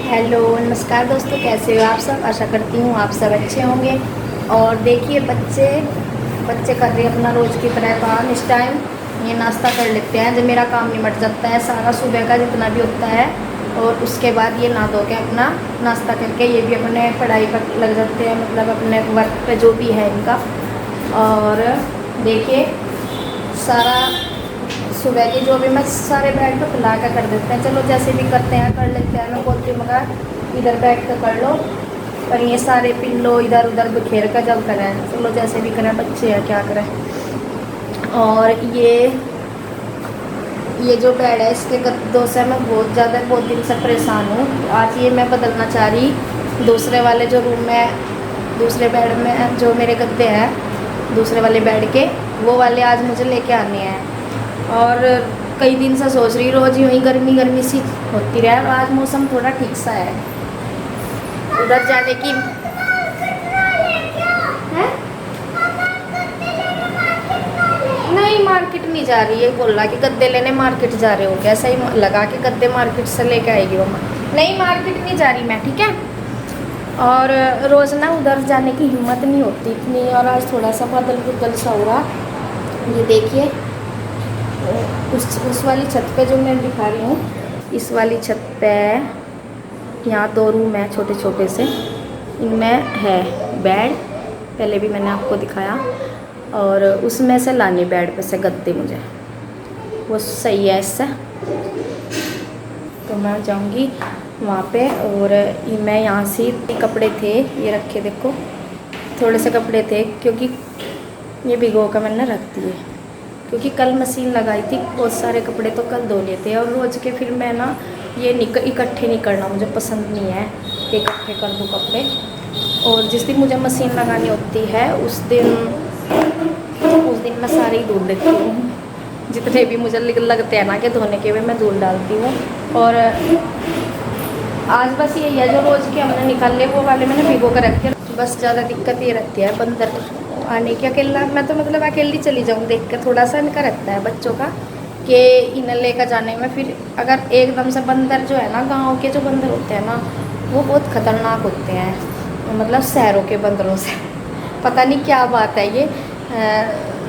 Hello नमस्कार दोस्तों, कैसे हो आप सब। आशा करती हूँ आप सब अच्छे होंगे। और देखिए बच्चे बच्चे कर रहे हैं अपना रोज़ की तरह काम। इस टाइम ये नाश्ता कर लेते हैं जब मेरा काम निमट जाता है सारा सुबह का जितना भी होता है। और उसके बाद ये नहा धो के अपना नाश्ता करके ये भी अपने पढ़ाई पर लग जाते हैं, मतलब अपने वर्क पे जो भी है इनका। और देखिए सारा सुबह की जो भी मैं सारे बैठ पर फैला कर देते हैं। चलो जैसे भी करते हैं कर लेते हैं। मैं बोलती हूँ मगर इधर बैठ कर कर लो, पर ये सारे पिल्लो इधर उधर बिखेर कर जब करें। चलो जैसे भी करें, बच्चे हैं क्या करें। और ये जो बेड है इसके गद्दों से मैं बहुत दिन से परेशान हूँ। आज ये मैं बदलना चाह रही। दूसरे वाले जो रूम में दूसरे बेड में जो मेरे गद्दे हैं दूसरे वाले बेड के, वो वाले आज मुझे लेके आने हैं। और कई दिन से सोच रही, रोज़ यूँ ही गर्मी गर्मी सी होती रहे। और आज मौसम थोड़ा ठीक सा है। उधर जाने की है? नहीं, मार्केट नहीं जा रही है। बोल रहा कि गद्दे लेने मार्केट जा रहे हो क्या? ऐसा ही लगा कि गद्दे मार्केट से लेके आएगी वो। नहीं, मार्केट नहीं जा रही मैं, ठीक है। और रोज़ ना उधर जाने की हिम्मत नहीं होती इतनी। और आज थोड़ा सा बादल सा हो रहा। ये देखिए उस वाली छत पे जो मैं दिखा रही हूँ, इस वाली छत पे यहाँ 2 रूम है छोटे छोटे से। इनमें है बेड, पहले भी मैंने आपको दिखाया। और उसमें से लानी बेड पे से गद्दे मुझे, वो सही है इससे। तो मैं जाऊँगी वहाँ पे। और मैं यहाँ से कपड़े थे ये रखे, देखो थोड़े से कपड़े थे क्योंकि ये भिगो कर मैंने रख दिए, क्योंकि कल मशीन लगाई थी। बहुत सारे कपड़े तो कल धो लिए थे। और रोज़ के फिर मैं ना ये इकट्ठे नहीं करना मुझे पसंद नहीं है कि इकट्ठे कर दूँ कपड़े। और जिस दिन मुझे मशीन लगानी होती है उस दिन मैं सारे ही धुल देती हूँ। जितने भी मुझे लगते हैं ना कि धोने के लिए मैं धुल डालती हूँ। और आज बस यही है जो रोज़ के हमने निकाल लिए वो वाले मैंने भिगो कर रखे। बस ज़्यादा दिक्कत ये रहती है बंदर आने की। अकेला मैं तो मतलब अकेली चली जाऊँ देख के, थोड़ा सा इनका रहता है बच्चों का कि इन्हें लेकर जाने में। फिर अगर एकदम से बंदर जो है ना, गांव के जो बंदर होते हैं ना, वो बहुत ख़तरनाक होते हैं, मतलब शहरों के बंदरों से। पता नहीं क्या बात है ये।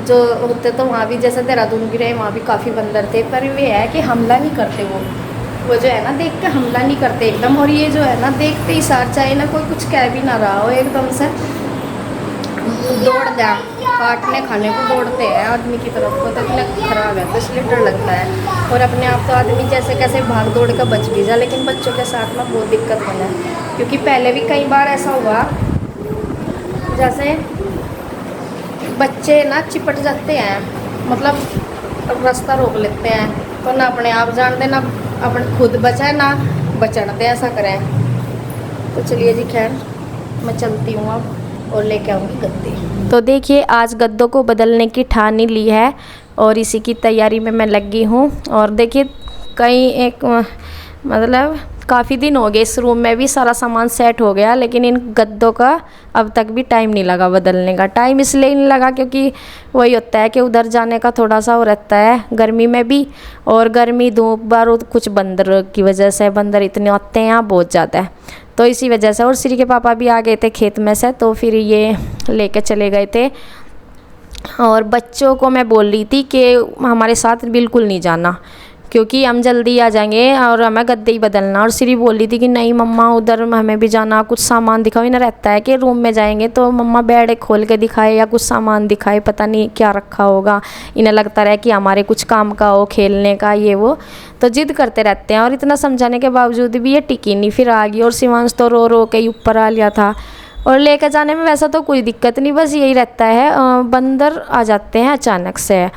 जो होते तो वहाँ भी, जैसे देहरादून भी रहे, वहाँ भी काफ़ी बंदर थे, पर ये है कि हमला नहीं करते वो जो है ना, देख के हमला नहीं करते एकदम। और ये जो है ना, देखते ही सार, चाहे ना कोई कुछ कह भी ना रहा हो, एकदम से दौड़ जाए, काटने खाने को दौड़ते हैं आदमी की तरफ को। तो इतना ख़राब है, तो इसलिए डर लगता है। और अपने आप तो आदमी जैसे कैसे भाग दौड़ कर बच भी जाए, लेकिन बच्चों के साथ में बहुत दिक्कत बना है। क्योंकि पहले भी कई बार ऐसा हुआ, जैसे बच्चे ना चिपट जाते हैं, मतलब रास्ता रोक लेते हैं, तो ना अपने आप जान दे, ना अपने खुद बचाए, ना बचन दे, ऐसा करें। तो चलिए जी, खैर मैं चलती हूँ अब और लेके आऊँगी गद्दे। तो देखिए आज गद्दों को बदलने की ठान ही ली है और इसी की तैयारी में मैं लगी हूँ। और देखिए मतलब काफ़ी दिन हो गए, इस रूम में भी सारा सामान सेट हो गया, लेकिन इन गद्दों का अब तक भी टाइम नहीं लगा बदलने का। टाइम इसलिए नहीं लगा क्योंकि वही होता है कि उधर जाने का थोड़ा सा वो रहता है, गर्मी में भी। और गर्मी धूप बारूद कुछ बंदर की वजह से, बंदर इतने आते हैं यहाँ बहुत ज़्यादा है, तो इसी वजह से। और श्री के पापा भी आ गए थे खेत में से, तो फिर ये लेके चले गए थे। और बच्चों को मैं बोल रही थी कि हमारे साथ बिल्कुल नहीं जाना, क्योंकि हम जल्दी आ जाएंगे और हमें गद्दे ही बदलना। और श्री बोल रही थी कि नहीं मम्मा उधर हमें भी जाना, कुछ सामान दिखाओ। इन्हें रहता है कि रूम में जाएंगे तो मम्मा बेड खोल के दिखाए या कुछ सामान दिखाए, पता नहीं क्या रखा होगा। इन्हें लगता रहे कि हमारे कुछ काम का हो, खेलने का ये वो, तो जिद करते रहते हैं। और इतना समझाने के बावजूद भी ये टिकी नहीं, फिर आ गई। और शिवांश तो रो रो के ही ऊपर आ लिया था। और लेकर जाने में वैसा तो कोई दिक्कत नहीं, बस यही रहता है बंदर आ जाते हैं अचानक से,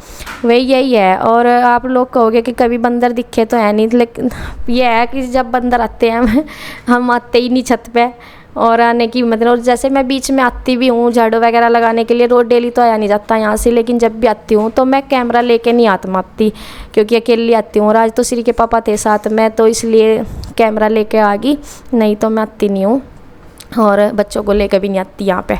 वही यही है। और आप लोग कहोगे कि कभी बंदर दिखे तो है नहीं, लेकिन ये है कि जब बंदर आते हैं हम आते ही नहीं छत पे। और आने की मतलब, और जैसे मैं बीच में आती भी हूँ झाड़ू वगैरह लगाने के लिए, रोज़ डेली तो आया नहीं जाता यहाँ से, लेकिन जब भी आती हूँ तो मैं कैमरा लेके नहीं हाथ मारती, क्योंकि अकेली आती हूँ। और आज तो श्री के पापा थे साथ में, तो इसलिए कैमरा लेके आ गई, नहीं तो मैं आती नहीं हूँ। और बच्चों को लेकर भी नहीं आती यहाँ पे,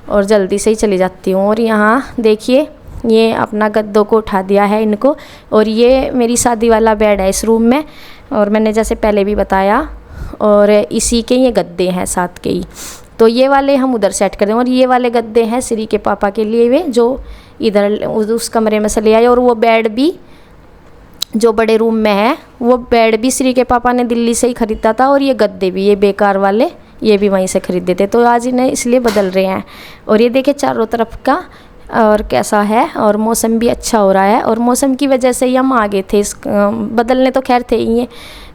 और जल्दी से ही चली जाती हूँ। और यहाँ देखिए ये अपना गद्दों को उठा दिया है इनको। और ये मेरी शादी वाला बेड है इस रूम में। और मैंने जैसे पहले भी बताया और इसी के ये गद्दे हैं साथ के ही, तो ये वाले हम उधर सेट कर दें। और ये वाले गद्दे हैं श्री के पापा के लिए वे, जो इधर उस कमरे में से ले आए। और वो बेड भी जो बड़े रूम में है, वो बेड भी श्री के पापा ने दिल्ली से ही ख़रीदा था, और ये गद्दे भी, ये बेकार वाले, ये भी वहीं से ख़रीदे थे। तो आज इन्हें इसलिए बदल रहे हैं। और ये देखिए चारों तरफ का और कैसा है, और मौसम भी अच्छा हो रहा है। और मौसम की वजह से ही हम आ गए थे, इस बदलने तो खैर थे ही हैं,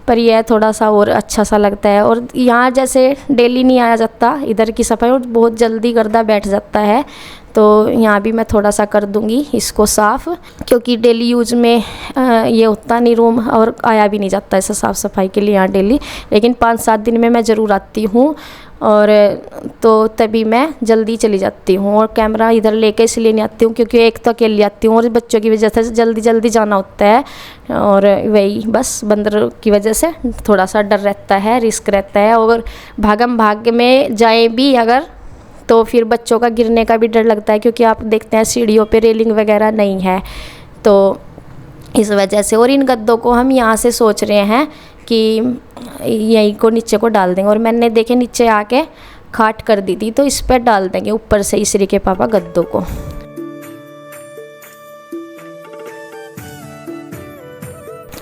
पर यह थोड़ा सा और अच्छा सा लगता है। और यहाँ जैसे डेली नहीं आया जाता इधर की सफाई, और बहुत जल्दी गर्दा बैठ जाता है, तो यहाँ भी मैं थोड़ा सा कर दूँगी इसको साफ़, क्योंकि डेली यूज में ये उतना नहीं रूम, और आया भी नहीं जाता ऐसा साफ़ सफाई के लिए यहाँ डेली। लेकिन 5-7 दिन में मैं ज़रूर आती हूँ, और तो तभी मैं जल्दी चली जाती हूँ। और कैमरा इधर लेके इसलिए नहीं आती हूँ क्योंकि एक तो अकेले आती हूँ, और बच्चों की वजह से जल्दी जल्दी जाना होता है, और वही बस बंदर की वजह से थोड़ा सा डर रहता है, रिस्क रहता है। और भागम भाग में जाए भी अगर, तो फिर बच्चों का गिरने का भी डर लगता है, क्योंकि आप देखते हैं सीढ़ियों पे रेलिंग वगैरह नहीं है, तो इस वजह से। और इन गद्दों को हम यहाँ से सोच रहे हैं कि यहीं को नीचे को डाल देंगे। और मैंने देखे नीचे आके खाट कर दी थी, तो इस पर डाल देंगे ऊपर से श्री के पापा गद्दों को।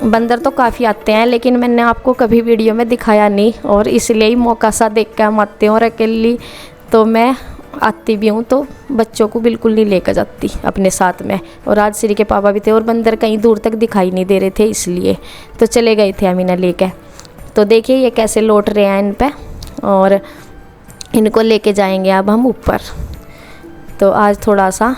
बंदर तो काफ़ी आते हैं, लेकिन मैंने आपको कभी वीडियो में दिखाया नहीं, और इसलिए ही मौका सा देख के हम आते हैं। और अकेली तो मैं आती भी हूँ तो बच्चों को बिल्कुल नहीं लेकर जाती अपने साथ में। और आज श्री के पापा भी थे, और बंदर कहीं दूर तक दिखाई नहीं दे रहे थे, इसलिए तो चले गए थे हम इन्हें लेके। तो देखिए ये कैसे लौट रहे हैं इन पे, और इनको लेके जाएंगे अब हम ऊपर। तो आज थोड़ा सा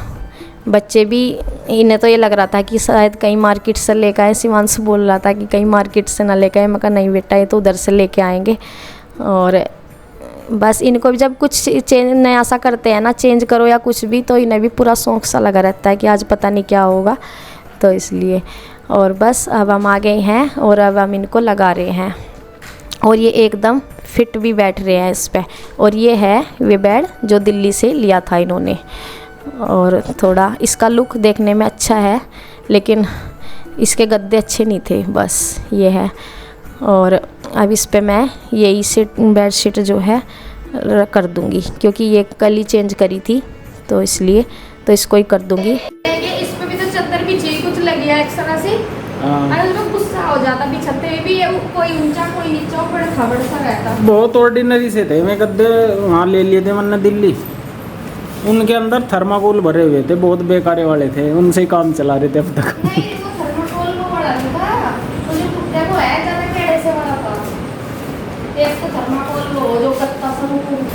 बच्चे भी, इन्हें तो ये लग रहा था कि शायद कहीं मार्केट से लेकर आए। शिवांश बोल रहा था कि कहीं मार्केट से ना लेकर आए, मैं कहा नहीं बेटा ये तो उधर से लेके आएंगे। और बस इनको भी जब कुछ चेंज नया सा करते हैं ना, चेंज करो या कुछ भी, तो इन्हें भी पूरा शौक सा लगा रहता है कि आज पता नहीं क्या होगा, तो इसलिए। और बस अब हम आ गए हैं, और अब हम इनको लगा रहे हैं, और ये एकदम फिट भी बैठ रहे हैं इस पर। और ये है वे बेड जो दिल्ली से लिया था इन्होंने, और थोड़ा इसका लुक देखने में अच्छा है, लेकिन इसके गद्दे अच्छे नहीं थे, बस ये है। और अब इस पे मैं यही बेड शीट जो है कर दूंगी, क्योंकि ये कल ही चेंज करी थी, तो इसलिए तो इसको ही कर दूंगी। इस पे भी तो चादर भी चाहिए कुछ लग गया एक तरह से, अरे तो गुस्सा हो जाता बिछते हुए भी, कोई ऊंचा कोई नीचा, बड़ा खबड़ सा रहता। बहुत ऑर्डिनरी से थे, मैं गद्दे वहाँ ले लिए थे मैंने दिल्ली, उनके अंदर थर्माकोल भरे हुए थे, बहुत बेकारे वाले थे, उनसे ही काम चला रहे थे अब तक। नहीं वो थर्माकोल को बड़ा था, मुझे देखो है ज़्यादा केड़े से वाला था, एक तो थर्माकोल वो जो कत्ता सा।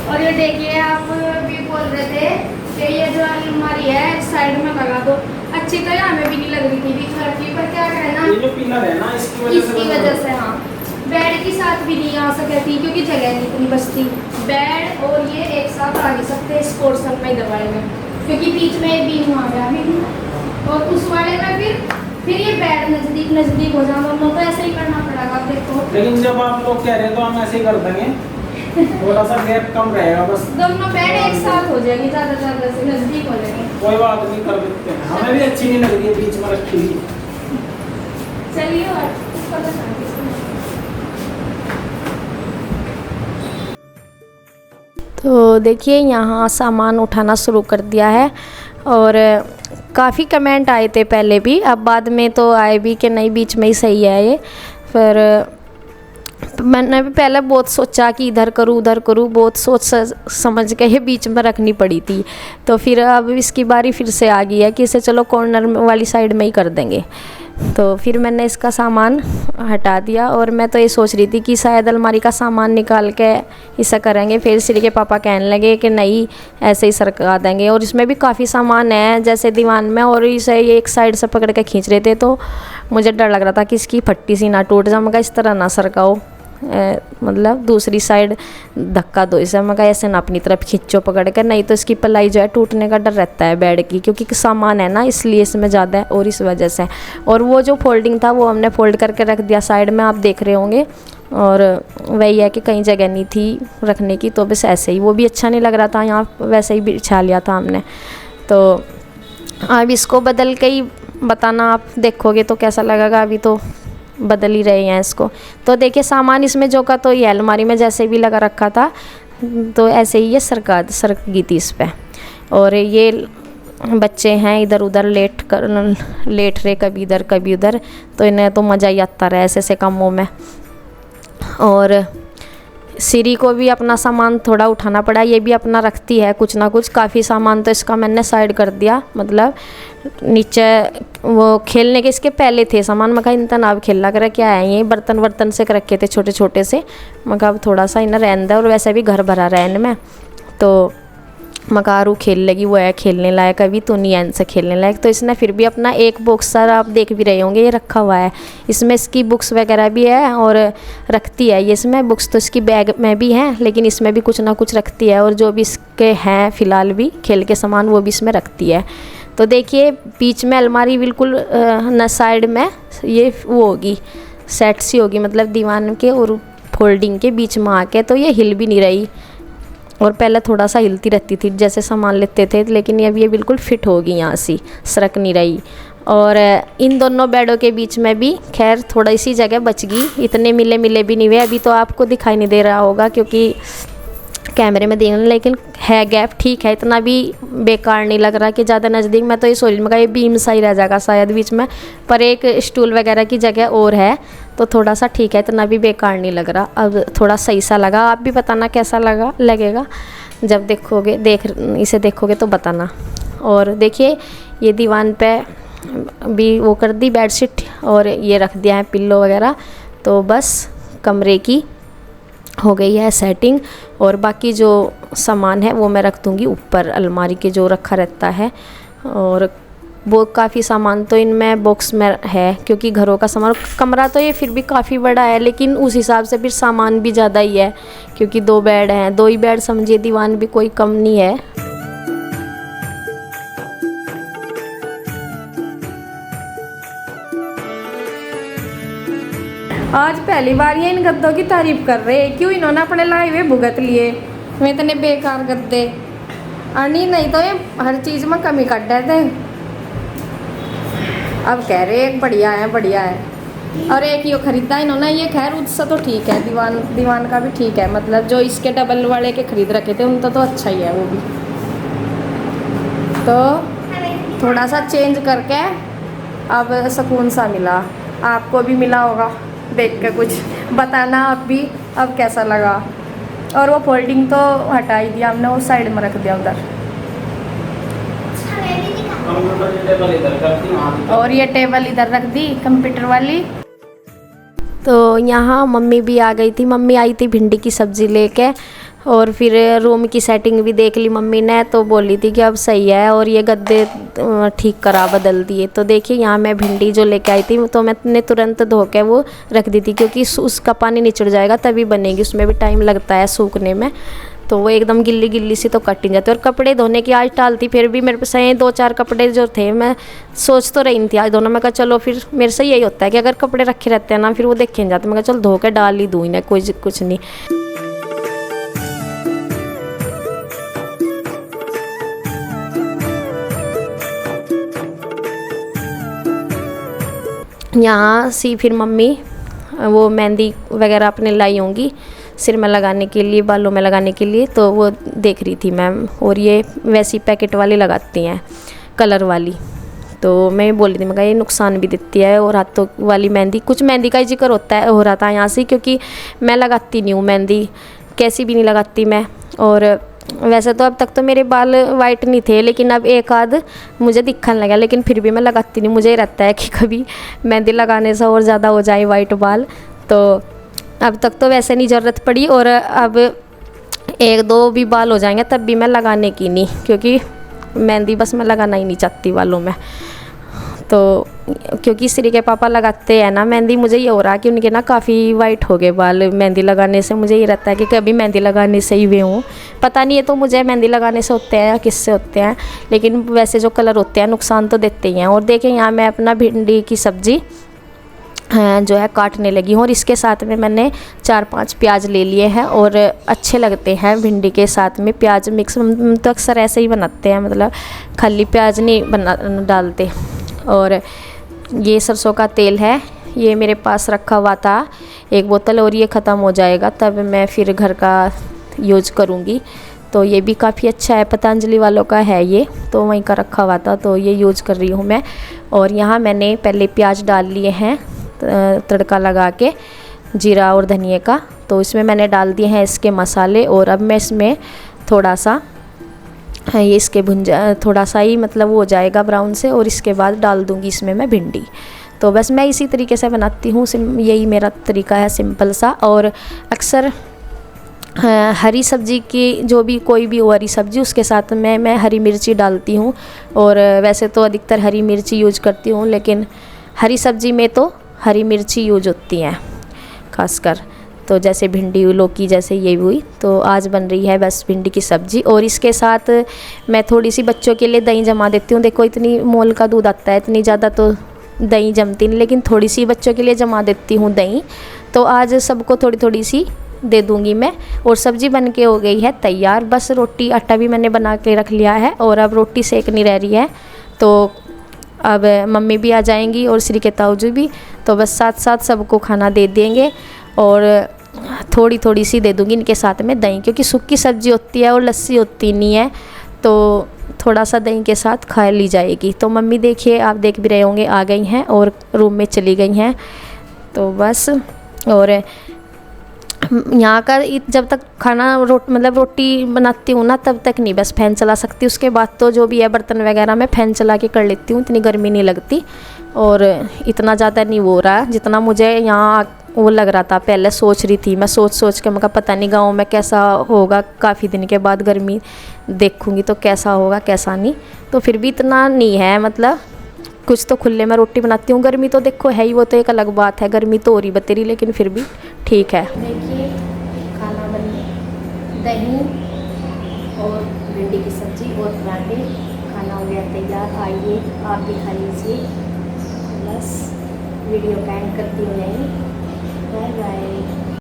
और ये देखिए आप भी बोल रहे थे कि ये जो अलमारी है साइड में लगा दो, अच्छी तो यहाँ में भी नहीं लग रही थी बीच में रखी, पर क्या करें ना, ये जो पिलर है ना इसकी वजह से हाँ बेड के साथ भी नहीं आ सकती, क्योंकि जगह नहीं इतनी बचती। बेड और ये एक साथ आ नहीं सकते इस पोर्शन में दबाए में, क्योंकि बीच में बीम आ गया भी, और उस वाले में फिर ये बेड नज़दीक हो जाए, दोनों को ऐसे ही करना पड़ेगा। देखो लेकिन जब आप लोग कह रहे हैं तो हम ऐसे ही कर देंगे, थोड़ा सा गैप कम रहेगा, बस दोनों बेड एक साथ हो जाएंगे, ज़्यादा से नज़दीक हो जाएंगे। कोई बात नहीं, कर देते हैं, हमें भी अच्छी नहीं लग रही है बीच में रखी हुई। चलिए तो देखिए यहाँ सामान उठाना शुरू कर दिया है, और काफ़ी कमेंट आए थे पहले भी, अब बाद में तो आए भी कि नहीं बीच में ही सही है ये। फिर मैंने भी पहले बहुत सोचा कि इधर करूँ उधर करूँ, बहुत सोच समझ के ये बीच में रखनी पड़ी थी। तो फिर अब इसकी बारी फिर से आ गई है कि इसे चलो कॉर्नर वाली साइड में ही कर देंगे। तो फिर मैंने इसका सामान हटा दिया, और मैं तो ये सोच रही थी कि शायद अलमारी का सामान निकाल के इसे करेंगे, फिर श्री के पापा कहने लगे कि नहीं ऐसे ही सरका देंगे। और इसमें भी काफ़ी सामान है जैसे दीवान में, और इसे ये एक साइड से पकड़ के खींच रहे थे, तो मुझे डर लग रहा था कि इसकी फट्टी सी ना टूट जाए। मगर इस तरह ना सरकाओ, मतलब दूसरी साइड धक्का दो इसे, मगर ऐसे ना अपनी तरफ खींचो पकड़ कर, नहीं तो इसकी पलाई जो है टूटने का डर रहता है बेड की, क्योंकि सामान है ना इसलिए इसमें ज़्यादा है, और इस वजह से। और वो जो फोल्डिंग था वो हमने फोल्ड करके रख दिया साइड में, आप देख रहे होंगे। और वही है कि कहीं जगह नहीं थी रखने की, तो बस ऐसे ही, वो भी अच्छा नहीं लग रहा था, यहाँ वैसे ही बिछा लिया था हमने। तो अब इसको बदल के ही बताना, आप देखोगे तो कैसा लगेगा। अभी तो बदल ही रहे हैं इसको। तो देखिए सामान इसमें जो का तो ये अलमारी में जैसे भी लगा रखा था, तो ऐसे ही ये सरक गई थी इस पर। और ये बच्चे हैं इधर उधर लेट रहे, कभी इधर कभी उधर, तो इन्हें तो मज़ा ही आता रहा ऐसे कामों में। और सीरी को भी अपना सामान थोड़ा उठाना पड़ा, ये भी अपना रखती है कुछ ना कुछ। काफ़ी सामान तो इसका मैंने साइड कर दिया, मतलब नीचे वो खेलने के इसके पहले थे सामान। मैं कहा इन तनाव खेलना कर क्या है, ये बर्तन वर्तन से रखे थे छोटे छोटे से। मैं कहा अब थोड़ा सा इन्हें रहने दे, और वैसे भी घर भरा रहा है इनमें, तो मकारू खेल लेगी, वो है खेलने लायक, अभी तो नहीं है इनसे खेलने लायक। तो इसने फिर भी अपना एक बॉक्स सर आप देख भी रहे होंगे ये रखा हुआ है, इसमें इसकी बुक्स वगैरह भी है और रखती है ये इसमें। बुक्स तो इसकी बैग में भी हैं, लेकिन इसमें भी कुछ ना कुछ रखती है, और जो भी इसके हैं फ़िलहाल भी खेल के सामान वो भी इसमें रखती है। तो देखिए बीच में अलमारी बिल्कुल न साइड में ये वो होगी सेट सी होगी, मतलब दीवान के और फोल्डिंग के बीच में आके, तो ये हिल भी नहीं रही। और पहले थोड़ा सा हिलती रहती थी जैसे सामान लेते थे, लेकिन अब ये बिल्कुल फिट होगी यहाँ से, सरक नहीं रही। और इन दोनों बेडों के बीच में भी खैर थोड़ा सी जगह बच गई, इतने मिले भी नहीं हुए। अभी तो आपको दिखाई नहीं दे रहा होगा क्योंकि कैमरे में देखने, लेकिन है गैप ठीक है, इतना भी बेकार नहीं लग रहा कि ज़्यादा नज़दीक। मैं तो ये सोच रही हूँ ये बीम सा ही रह जाएगा शायद बीच में, पर एक स्टूल वगैरह की जगह और है, तो थोड़ा सा ठीक है, इतना भी बेकार नहीं लग रहा। अब थोड़ा सही सा लगा, आप भी बताना कैसा लगेगा जब इसे देखोगे तो बताना। और देखिए ये दीवान पे भी वो कर दी बेडशीट, और ये रख दिया है पिल्लो वगैरह, तो बस कमरे की हो गई है सेटिंग। और बाकी जो सामान है वो मैं रख दूँगी ऊपर अलमारी के जो रखा रहता है। और वो काफ़ी सामान तो इनमें बॉक्स में है, क्योंकि घरों का सामान, कमरा तो ये फिर भी काफ़ी बड़ा है, लेकिन उस हिसाब से फिर सामान भी ज़्यादा ही है, क्योंकि 2 बेड हैं, 2 ही बेड समझिए, दीवान भी कोई कम नहीं है। आज पहली बार ये इन गद्दों की तारीफ कर रहे हैं, क्यों इन्होंने अपने लाए हुए भुगत लिए मैं इतने बेकार गद्दे। नहीं तो ये हर चीज़ में कमी कर देते, अब कह रहे एक बढ़िया है। और एक ये खरीदा इन्होंने, ये खैर उससे तो ठीक है, दीवान का भी ठीक है, मतलब जो इसके डबल वाले के खरीद रखे थे उनका तो अच्छा ही है वो भी। तो थोड़ा सा चेंज करके अब सुकून सा मिला, आपको भी मिला होगा देख के, कुछ बताना आप भी अब कैसा लगा। और वो फोल्डिंग तो हटा ही दिया हमने, वो साइड में रख दिया उधर। और ये टेबल इधर रख दी कंप्यूटर वाली। तो यहाँ मम्मी भी आ गई थी, मम्मी आई थी भिंडी की सब्ज़ी लेके, और फिर रूम की सेटिंग भी देख ली मम्मी ने, तो बोली थी कि अब सही है, और ये गद्दे ठीक करा बदल दिए। तो देखिए यहाँ मैं भिंडी जो लेके आई थी तो मैंने तुरंत धो के वो रख दी थी, क्योंकि उसका पानी निचड़ जाएगा तभी बनेगी, उसमें भी टाइम लगता है सूखने में, तो वो एकदम गिल्ली सी तो कट नहीं जाती। और कपड़े धोने की आज टालती, फिर भी मेरे पास 2-4 कपड़े जो थे, मैं सोच तो रही थी आज दोनों, मैं कहा चलो, फिर मेरे से यही होता है कि अगर कपड़े रखे रहते हैं ना फिर वो देखे नहीं जाते, मैं कहा चल धो के डाल ही दूँ इन्हें, कोई कुछ नहीं। यहाँ सी फिर मम्मी वो मेहंदी वगैरह अपने लाई होंगी सिर में लगाने के लिए, बालों में लगाने के लिए, तो वो देख रही थी मैम। और ये वैसी पैकेट वाली लगाती हैं कलर वाली, तो मैं बोल रही थी, मैं कहा ये नुकसान भी देती है। और हाथों वाली मेहंदी, कुछ मेहंदी का ही जिक्र हो रहा था यहाँ से, क्योंकि मैं लगाती नहीं हूँ मेहंदी, कैसी भी नहीं लगाती मैं। और वैसे तो अब तक तो मेरे बाल वाइट नहीं थे, लेकिन अब एक आध मुझे दिखने लगा, लेकिन फिर भी मैं लगाती नहीं, मुझे रहता है कि कभी मेहंदी लगाने से और ज़्यादा हो जाए वाइट बाल। तो अब तक तो वैसे नहीं ज़रूरत पड़ी, और अब 1-2 भी बाल हो जाएंगे तब भी मैं लगाने की नहीं, क्योंकि मेहंदी बस मैं लगाना ही नहीं चाहती बालों में। तो क्योंकि श्री के पापा लगाते हैं ना मेहंदी, मुझे ये हो रहा कि उनके ना काफ़ी वाइट हो गए बाल मेहंदी लगाने से। मुझे ये रहता है कि कभी मेहंदी लगाने से ही हुए हों, पता नहीं, ये तो मुझे मेहंदी लगाने से होते हैं या किससे होते हैं, लेकिन वैसे जो कलर होते हैं नुकसान तो देते ही हैं। और देखें यहाँ मैं अपना भिंडी की सब्ज़ी जो है काटने लगी हूँ, और इसके साथ में मैंने 4-5 प्याज ले लिए हैं, और अच्छे लगते हैं भिंडी के साथ में प्याज मिक्स, तो अक्सर ऐसे ही बनाते हैं, मतलब खाली प्याज नहीं डालते। और ये सरसों का तेल है, ये मेरे पास रखा हुआ था एक बोतल, और ये ख़त्म हो जाएगा तब मैं फिर घर का यूज करूँगी। तो ये भी काफ़ी अच्छा है, पतंजलि वालों का है ये, तो वहीं का रखा हुआ था तो ये यूज कर रही हूँ मैं। और यहाँ मैंने पहले प्याज डाल लिए हैं तड़का लगा के जीरा और धनिए का। तो इसमें मैंने डाल दिए हैं इसके मसाले, और अब मैं इसमें थोड़ा सा ये इसके थोड़ा सा ही मतलब वो हो जाएगा ब्राउन से, और इसके बाद डाल दूँगी इसमें मैं भिंडी। तो बस मैं इसी तरीके से बनाती हूँ, यही मेरा तरीका है सिंपल सा। और अक्सर हरी सब्ज़ी की जो भी कोई भी हो हरी सब्ज़ी उसके साथ में मैं हरी मिर्ची डालती हूँ, और वैसे तो अधिकतर हरी मिर्ची यूज करती हूँ, लेकिन हरी सब्ज़ी में तो हरी मिर्ची यूज होती हैं खासकर। तो जैसे भिंडी लौकी जैसे ये हुई, तो आज बन रही है बस भिंडी की सब्ज़ी। और इसके साथ मैं थोड़ी सी बच्चों के लिए दही जमा देती हूँ। देखो इतनी मोल का दूध आता है, इतनी ज़्यादा तो दही जमती नहीं, लेकिन थोड़ी सी बच्चों के लिए जमा देती हूँ दही। तो आज सबको थोड़ी थोड़ी सी दे दूँगी मैं। और सब्ज़ी बन के हो गई है तैयार, बस रोटी आटा भी मैंने बना के रख लिया है, और अब रोटी सेकनी रह रही है। तो अब मम्मी भी आ जाएंगी और श्री के ताऊजी भी, तो बस साथ साथ सबको खाना दे देंगे। और थोड़ी थोड़ी सी दे दूँगी इनके साथ में दही, क्योंकि सूखी सब्ज़ी होती है और लस्सी होती नहीं है, तो थोड़ा सा दही के साथ खा ली जाएगी। तो मम्मी देखिए, आप देख भी रहे होंगे, आ गई हैं और रूम में चली गई हैं। तो बस, और यहाँ का जब तक खाना मतलब रोटी बनाती हूँ ना, तब तक नहीं बस फ़ैन चला सकती। उसके बाद तो जो भी है बर्तन वगैरह मैं फ़ैन चला के कर लेती हूँ, इतनी गर्मी नहीं लगती। और इतना ज़्यादा नहीं हो रहा है जितना मुझे यहाँ वो लग रहा था। पहले सोच रही थी मैं, सोच के मैं पता नहीं गाँव में कैसा होगा, काफ़ी दिन के बाद गर्मी देखूँगी तो कैसा होगा कैसा नहीं। तो फिर भी इतना नहीं है, मतलब कुछ तो खुले में रोटी बनाती हूँ। गर्मी तो देखो है ही, वो तो एक अलग बात है, गर्मी तो हो रही बतेरी, लेकिन फिर भी ठीक है। देखिए खाना बन दही और भिंडी की सब्ज़ी और पराठे, खाना हो गया तैयार। आइए आप भी खा लीजिए। बस वीडियो का एंड करती हूँ, बाय बाय।